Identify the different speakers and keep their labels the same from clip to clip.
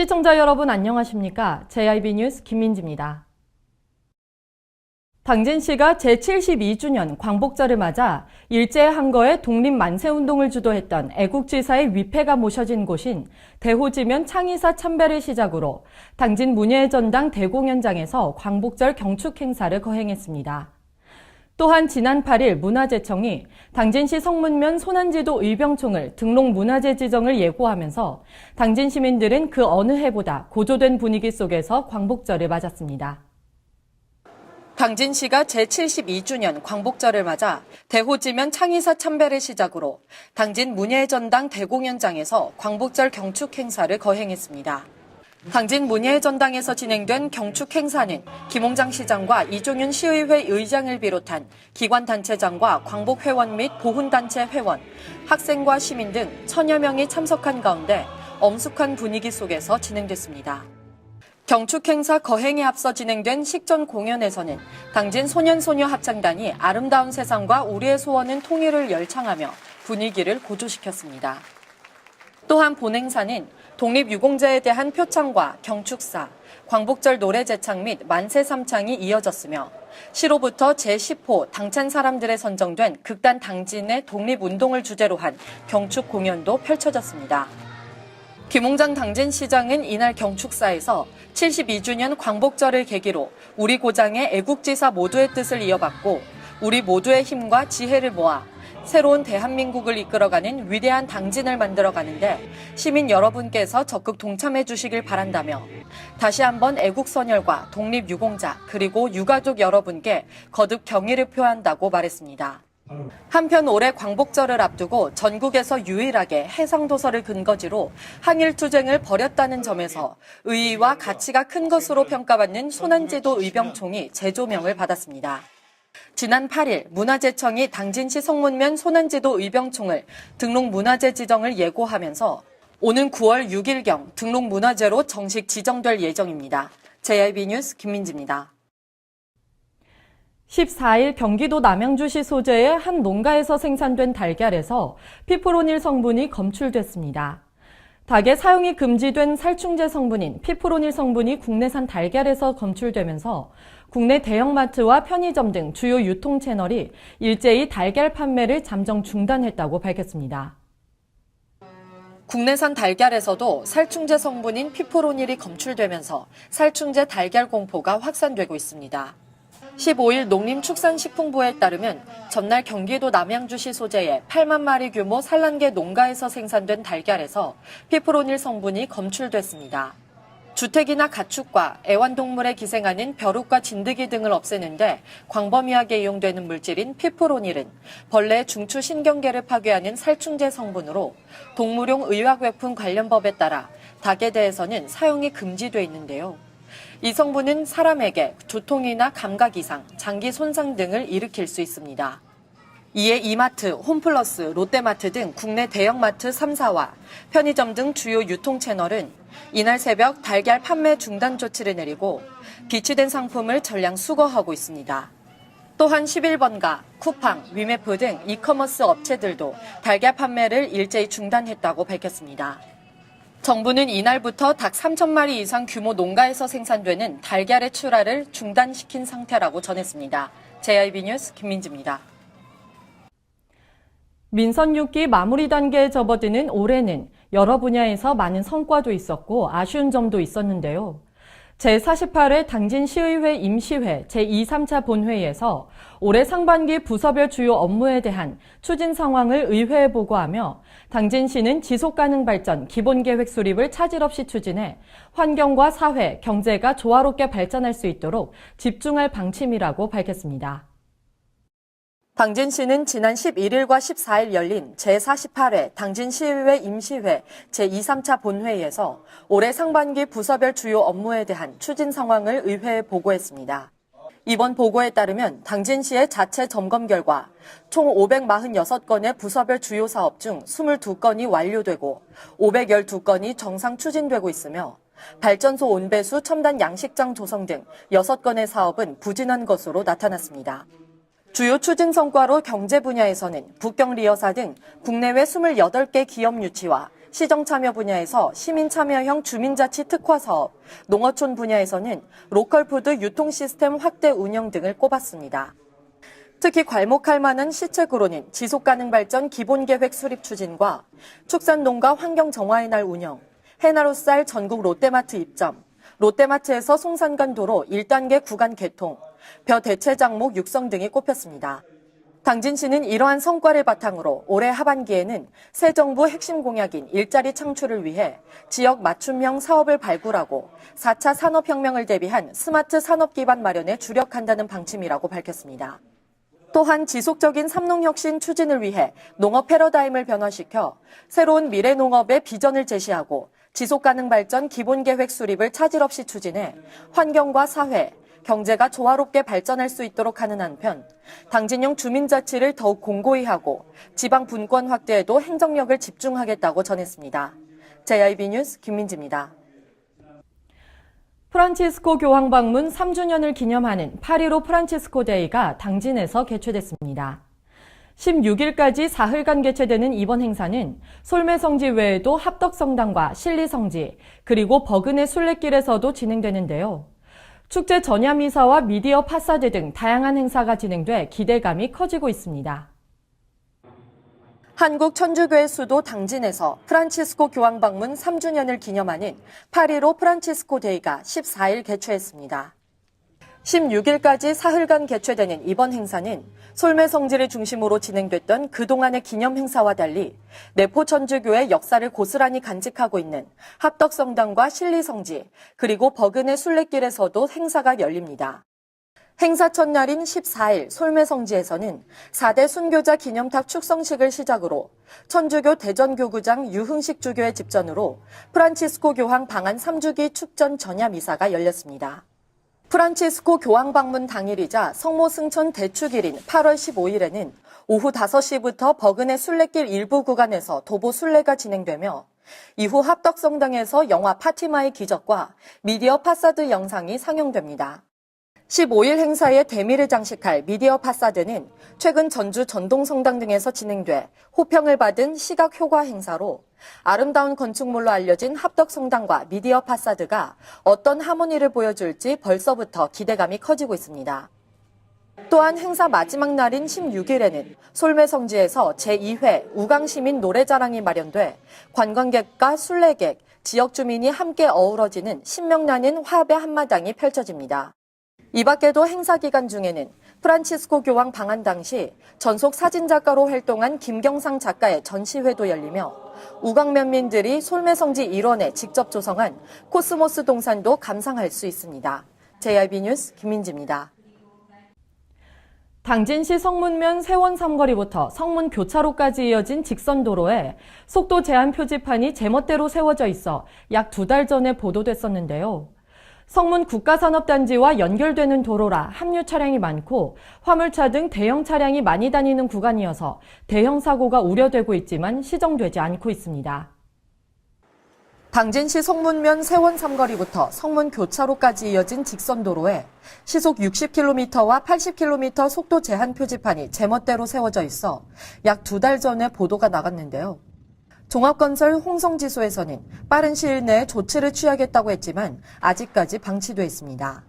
Speaker 1: 시청자 여러분 안녕하십니까? JIB 뉴스 김민지입니다. 당진시가 제72주년 광복절을 맞아 일제 항거의 독립 만세운동을 주도했던 애국지사의 위패가 모셔진 곳인 대호지면 창의사 참배를 시작으로 당진 문예전당 대공연장에서 광복절 경축 행사를 거행했습니다. 또한 지난 8일 문화재청이 당진시 성문면 소난지도 의병총을 등록문화재 지정을 예고하면서 당진 시민들은 그 어느 해보다 고조된 분위기 속에서 광복절을 맞았습니다. 당진시가 제72주년 광복절을 맞아 대호지면 창의사 참배를 시작으로 당진 문예전당 대공연장에서 광복절 경축 행사를 거행했습니다. 당진 문예전당에서 진행된 경축 행사는 김홍장 시장과 이종윤 시의회 의장을 비롯한 기관단체장과 광복회원 및 보훈단체 회원, 학생과 시민 등 1000여 명이 참석한 가운데 엄숙한 분위기 속에서 진행됐습니다. 경축 행사 거행에 앞서 진행된 식전 공연에서는 당진 소년소녀 합창단이 아름다운 세상과 우리의 소원은 통일을 열창하며 분위기를 고조시켰습니다. 또한 본행사는 독립유공자에 대한 표창과 경축사, 광복절 노래 제창 및 만세 삼창이 이어졌으며 시로부터 제10호 당찬 사람들에 선정된 극단 당진의 독립운동을 주제로 한 경축 공연도 펼쳐졌습니다. 김홍장 당진시장은 이날 경축사에서 72주년 광복절을 계기로 우리 고장의 애국지사 모두의 뜻을 이어받고 우리 모두의 힘과 지혜를 모아 새로운 대한민국을 이끌어가는 위대한 당진을 만들어가는데 시민 여러분께서 적극 동참해 주시길 바란다며 다시 한번 애국선열과 독립유공자 그리고 유가족 여러분께 거듭 경의를 표한다고 말했습니다. 한편 올해 광복절을 앞두고 전국에서 유일하게 해상도서를 근거지로 항일투쟁을 벌였다는 점에서 의의와 가치가 큰 것으로 평가받는 소난지도 의병총이 재조명을 받았습니다. 지난 8일 문화재청이 당진시 성문면 소난지도 의병총을 등록문화재 지정을 예고하면서 오는 9월 6일경 등록문화재로 정식 지정될 예정입니다. JIB 뉴스 김민지입니다. 14일 경기도 남양주시 소재의 한 농가에서 생산된 달걀에서 피프로닐 성분이 검출됐습니다. 닭의 사용이 금지된 살충제 성분인 피프로닐 성분이 국내산 달걀에서 검출되면서 국내 대형마트와 편의점 등 주요 유통 채널이 일제히 달걀 판매를 잠정 중단했다고 밝혔습니다. 국내산 달걀에서도 살충제 성분인 피프로닐이 검출되면서 살충제 달걀 공포가 확산되고 있습니다. 15일 농림축산식품부에 따르면 전날 경기도 남양주시 소재의 8만 마리 규모 산란계 농가에서 생산된 달걀에서 피프로닐 성분이 검출됐습니다. 주택이나 가축과 애완동물에 기생하는 벼룩과 진드기 등을 없애는데 광범위하게 이용되는 물질인 피프로닐은 벌레의 중추신경계를 파괴하는 살충제 성분으로 동물용 의약외품 관련법에 따라 닭에 대해서는 사용이 금지돼 있는데요. 이 성분은 사람에게 두통이나 감각 이상, 장기 손상 등을 일으킬 수 있습니다. 이에 이마트, 홈플러스, 롯데마트 등 국내 대형마트 3사와 편의점 등 주요 유통 채널은 이날 새벽 달걀 판매 중단 조치를 내리고 비치된 상품을 전량 수거하고 있습니다. 또한 11번가, 쿠팡, 위메프 등 이커머스 업체들도 달걀 판매를 일제히 중단했다고 밝혔습니다. 정부는 이날부터 닭 3,000마리 이상 규모 농가에서 생산되는 달걀의 출하를 중단시킨 상태라고 전했습니다. JIB 뉴스 김민지입니다. 민선 6기 마무리 단계에 접어드는 올해는 여러 분야에서 많은 성과도 있었고 아쉬운 점도 있었는데요. 제48회 당진시의회 임시회 제2, 3차 본회의에서 올해 상반기 부서별 주요 업무에 대한 추진 상황을 의회에 보고하며 당진시는 지속가능 발전 기본계획 수립을 차질 없이 추진해 환경과 사회, 경제가 조화롭게 발전할 수 있도록 집중할 방침이라고 밝혔습니다. 당진시는 지난 11일과 14일 열린 제48회 당진시의회 임시회 제2, 3차 본회의에서 올해 상반기 부서별 주요 업무에 대한 추진 상황을 의회에 보고했습니다. 이번 보고에 따르면 당진시의 자체 점검 결과 총 546건의 부서별 주요 사업 중 22건이 완료되고 512건이 정상 추진되고 있으며 발전소 온배수 첨단 양식장 조성 등 6건의 사업은 부진한 것으로 나타났습니다. 주요 추진 성과로 경제 분야에서는 북경리어사 등 국내외 28개 기업 유치와 시정 참여 분야에서 시민 참여형 주민자치 특화 사업, 농어촌 분야에서는 로컬푸드 유통 시스템 확대 운영 등을 꼽았습니다. 특히 괄목할 만한 시책으로는 지속가능 발전 기본계획 수립 추진과 축산농가 환경 정화의 날 운영, 해나로쌀 전국 롯데마트 입점, 롯데마트에서 송산간 도로 1단계 구간 개통, 벼 대체 작목 육성 등이 꼽혔습니다. 당진시는 이러한 성과를 바탕으로 올해 하반기에는 새 정부 핵심 공약인 일자리 창출을 위해 지역 맞춤형 사업을 발굴하고 4차 산업혁명을 대비한 스마트 산업 기반 마련에 주력한다는 방침이라고 밝혔습니다. 또한 지속적인 삼농혁신 추진을 위해 농업 패러다임을 변화시켜 새로운 미래 농업의 비전을 제시하고 지속가능 발전 기본계획 수립을 차질 없이 추진해 환경과 사회, 경제가 조화롭게 발전할 수 있도록 하는 한편 당진형 주민자치를 더욱 공고히 하고 지방 분권 확대에도 행정력을 집중하겠다고 전했습니다. JIB 뉴스 김민지입니다.
Speaker 2: 프란치스코 교황 방문 3주년을 기념하는 8.15 프란치스코 데이가 당진에서 개최됐습니다. 16일까지 사흘간 개최되는 이번 행사는 솔매성지 외에도 합덕성당과 신리성지, 그리고 버그네 순례길에서도 진행되는데요. 축제 전야미사와 미디어 파사드 등 다양한 행사가 진행돼 기대감이 커지고 있습니다.
Speaker 1: 한국 천주교의 수도 당진에서 프란치스코 교황 방문 3주년을 기념하는 8.15 프란치스코 데이가 14일 개최했습니다. 16일까지 사흘간 개최되는 이번 행사는 솔매성지를 중심으로 진행됐던 그동안의 기념 행사와 달리 내포 천주교의 역사를 고스란히 간직하고 있는 합덕성당과 신리성지, 그리고 버그네 순례길에서도 행사가 열립니다. 행사 첫날인 14일 솔매성지에서는 4대 순교자 기념탑 축성식을 시작으로 천주교 대전교구장 유흥식 주교의 집전으로 프란치스코 교황 방한 3주기 축전 전야 미사가 열렸습니다. 프란치스코 교황 방문 당일이자 성모 승천 대축일인 8월 15일에는 오후 5시부터 버그네 순례길 일부 구간에서 도보 순례가 진행되며 이후 합덕성당에서 영화 파티마의 기적과 미디어 파사드 영상이 상영됩니다. 15일 행사의 대미를 장식할 미디어 파사드는 최근 전주 전동성당 등에서 진행돼 호평을 받은 시각효과 행사로 아름다운 건축물로 알려진 합덕성당과 미디어 파사드가 어떤 하모니를 보여줄지 벌써부터 기대감이 커지고 있습니다. 또한 행사 마지막 날인 16일에는 솔매성지에서 제2회 우강시민 노래자랑이 마련돼 관광객과 순례객, 지역 주민이 함께 어우러지는 신명나는 화합의 한마당이 펼쳐집니다. 이 밖에도 행사 기간 중에는 프란치스코 교황 방한 당시 전속 사진작가로 활동한 김경상 작가의 전시회도 열리며 우강면민들이 솔매성지 일원에 직접 조성한 코스모스 동산도 감상할 수 있습니다. JIB 뉴스 김민지입니다.
Speaker 2: 당진시 성문면 세원 삼거리부터 성문 교차로까지 이어진 직선도로에 속도 제한 표지판이 제멋대로 세워져 있어 약 2달 전에 보도됐었는데요. 성문 국가산업단지와 연결되는 도로라 합류 차량이 많고 화물차 등 대형 차량이 많이 다니는 구간이어서 대형 사고가 우려되고 있지만 시정되지 않고 있습니다.
Speaker 1: 당진시 성문면 세원 삼거리부터 성문 교차로까지 이어진 직선도로에 시속 60km와 80km 속도 제한 표지판이 제멋대로 세워져 있어 약 2달 전에 보도가 나갔는데요. 종합건설 홍성지소에서는 빠른 시일 내에 조치를 취하겠다고 했지만 아직까지 방치돼 있습니다.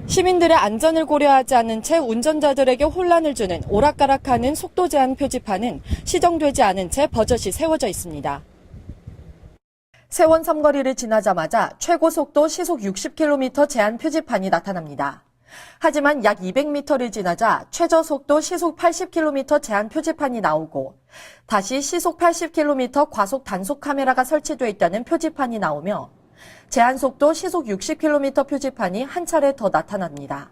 Speaker 1: 시민들의 안전을 고려하지 않은 채 운전자들에게 혼란을 주는 오락가락하는 속도 제한 표지판은 시정되지 않은 채 버젓이 세워져 있습니다. 세원 삼거리를 지나자마자 최고 속도 시속 60km 제한 표지판이 나타납니다. 하지만 약 200m를 지나자 최저 속도 시속 80km 제한 표지판이 나오고 다시 시속 80km 과속 단속 카메라가 설치돼 있다는 표지판이 나오며 제한 속도 시속 60km 표지판이 한 차례 더 나타납니다.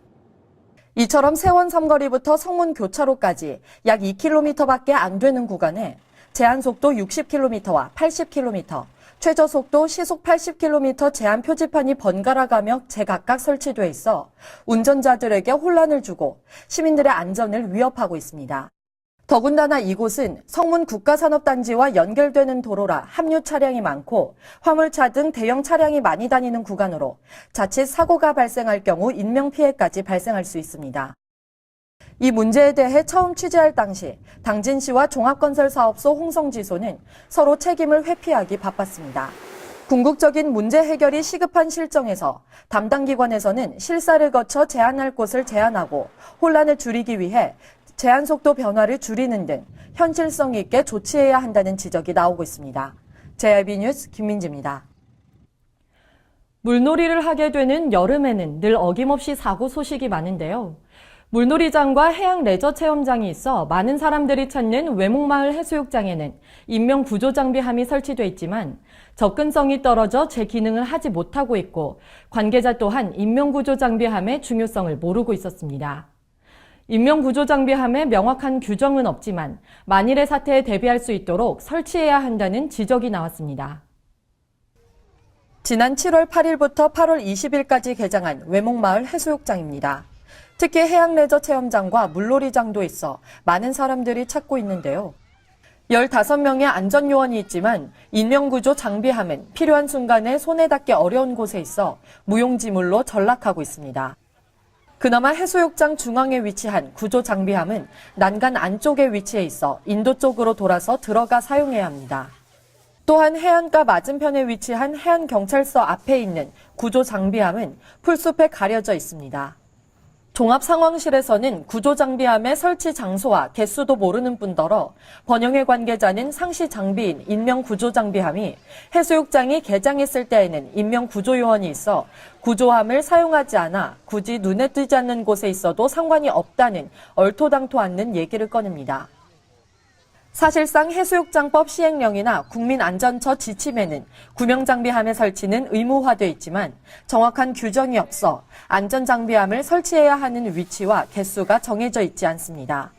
Speaker 1: 이처럼 세원 삼거리부터 성문 교차로까지 약 2km밖에 안 되는 구간에 제한 속도 60km와 80km, 최저 속도 시속 80km 제한 표지판이 번갈아 가며 제각각 설치돼 있어 운전자들에게 혼란을 주고 시민들의 안전을 위협하고 있습니다. 더군다나 이곳은 성문 국가산업단지와 연결되는 도로라 합류 차량이 많고 화물차 등 대형 차량이 많이 다니는 구간으로 자칫 사고가 발생할 경우 인명피해까지 발생할 수 있습니다. 이 문제에 대해 처음 취재할 당시 당진시와 종합건설사업소 홍성지소는 서로 책임을 회피하기 바빴습니다. 궁극적인 문제 해결이 시급한 실정에서 담당 기관에서는 실사를 거쳐 제한할 곳을 제한하고 혼란을 줄이기 위해 제한 속도 변화를 줄이는 등 현실성 있게 조치해야 한다는 지적이 나오고 있습니다. JIB 뉴스 김민지입니다.
Speaker 2: 물놀이를 하게 되는 여름에는 늘 어김없이 사고 소식이 많은데요. 물놀이장과 해양 레저 체험장이 있어 많은 사람들이 찾는 외목마을 해수욕장에는 인명 구조 장비함이 설치돼 있지만 접근성이 떨어져 제 기능을 하지 못하고 있고 관계자 또한 인명 구조 장비함의 중요성을 모르고 있었습니다. 인명 구조 장비함의 명확한 규정은 없지만 만일의 사태에 대비할 수 있도록 설치해야 한다는 지적이 나왔습니다.
Speaker 1: 지난 7월 8일부터 8월 20일까지 개장한 외목마을 해수욕장입니다. 특히 해양 레저 체험장과 물놀이장도 있어 많은 사람들이 찾고 있는데요. 15명의 안전요원이 있지만 인명구조 장비함은 필요한 순간에 손에 닿기 어려운 곳에 있어 무용지물로 전락하고 있습니다. 그나마 해수욕장 중앙에 위치한 구조 장비함은 난간 안쪽에 위치해 있어 인도 쪽으로 돌아서 들어가 사용해야 합니다. 또한 해안가 맞은편에 위치한 해안경찰서 앞에 있는 구조 장비함은 풀숲에 가려져 있습니다. 종합상황실에서는 구조장비함의 설치 장소와 개수도 모르는 뿐더러 번영회 관계자는 상시 장비인 인명구조장비함이 해수욕장이 개장했을 때에는 인명구조요원이 있어 구조함을 사용하지 않아 굳이 눈에 띄지 않는 곳에 있어도 상관이 없다는 얼토당토 않는 얘기를 꺼냅니다. 사실상 해수욕장법 시행령이나 국민안전처 지침에는 구명장비함의 설치는 의무화돼 있지만 정확한 규정이 없어 안전장비함을 설치해야 하는 위치와 개수가 정해져 있지 않습니다.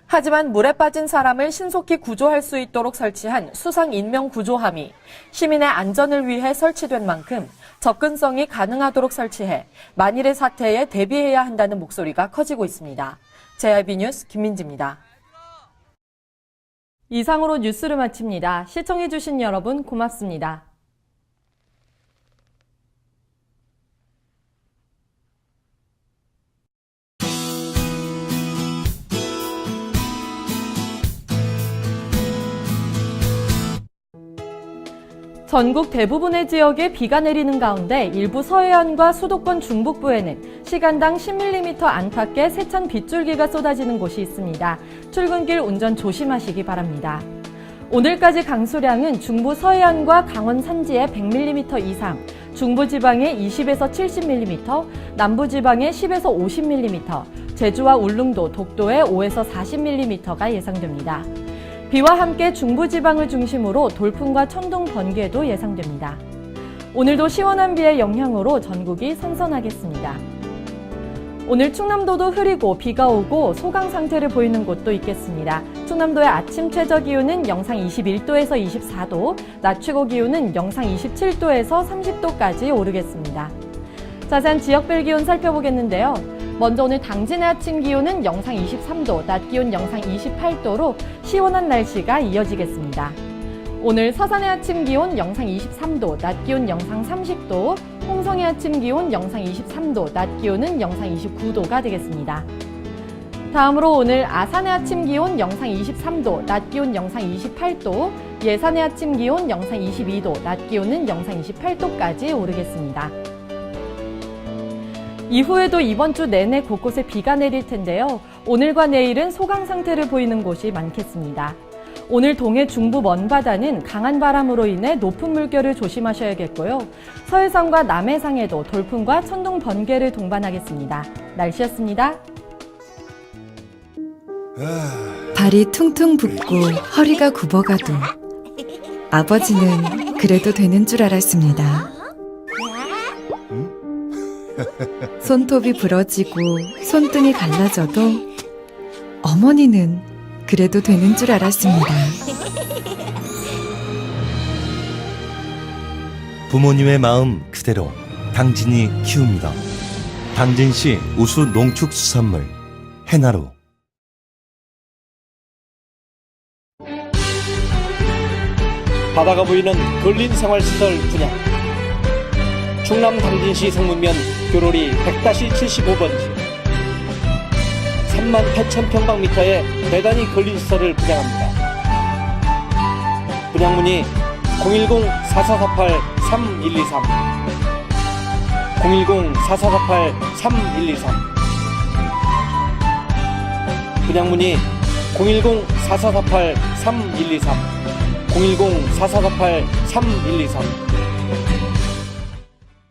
Speaker 1: 하지만 물에 빠진 사람을 신속히 구조할 수 있도록 설치한 수상인명구조함이 시민의 안전을 위해 설치된 만큼 접근성이 가능하도록 설치해 만일의 사태에 대비해야 한다는 목소리가 커지고 있습니다. JIB 뉴스 김민지입니다.
Speaker 2: 이상으로 뉴스를 마칩니다. 시청해주신 여러분 고맙습니다. 전국 대부분의 지역에 비가 내리는 가운데 일부 서해안과 수도권 중북부에는 시간당 10mm 안팎의 세찬 빗줄기가 쏟아지는 곳이 있습니다. 출근길 운전 조심하시기 바랍니다. 오늘까지 강수량은 중부 서해안과 강원 산지에 100mm 이상, 중부지방에 20에서 70mm, 남부지방에 10에서 50mm, 제주와 울릉도, 독도에 5에서 40mm가 예상됩니다. 비와 함께 중부지방을 중심으로 돌풍과 천둥, 번개도 예상됩니다. 오늘도 시원한 비의 영향으로 전국이 선선하겠습니다. 오늘 충남도도 흐리고 비가 오고 소강 상태를 보이는 곳도 있겠습니다. 충남도의 아침 최저 기온은 영상 21도에서 24도, 낮 최고 기온은 영상 27도에서 30도까지 오르겠습니다. 자세한 지역별 기온 살펴보겠는데요. 먼저 오늘 당진의 아침 기온은 영상 23도, 낮 기온 영상 28도로 시원한 날씨가 이어지겠습니다. 오늘 서산의 아침 기온 영상 23도, 낮 기온 영상 30도, 홍성의 아침 기온 영상 23도, 낮 기온은 영상 29도가 되겠습니다. 다음으로 오늘 아산의 아침 기온 영상 23도, 낮 기온 영상 28도, 예산의 아침 기온 영상 22도, 낮 기온은 영상 28도까지 오르겠습니다. 이후에도 이번 주 내내 곳곳에 비가 내릴 텐데요. 오늘과 내일은 소강 상태를 보이는 곳이 많겠습니다. 오늘 동해 중부 먼바다는 강한 바람으로 인해 높은 물결을 조심하셔야겠고요. 서해상과 남해상에도 돌풍과 천둥, 번개를 동반하겠습니다. 날씨였습니다.
Speaker 3: 발이 퉁퉁 붓고 허리가 굽어가도 아버지는 그래도 되는 줄 알았습니다. 손톱이 부러지고 손등이 갈라져도 어머니는 그래도 되는 줄 알았습니다.
Speaker 4: 부모님의 마음 그대로 당진이 키웁니다. 당진시 우수 농축수산물 해나루.
Speaker 5: 바다가 보이는 근린생활시설 분양. 충남 당진시 성문면 교로리 100-75번지 38,000평방미터의 대단히 근린시설을 분양합니다. 분양문의 010-4448-3123 010-4448-3123 분양문의 010-4448-3123 010-4448-3123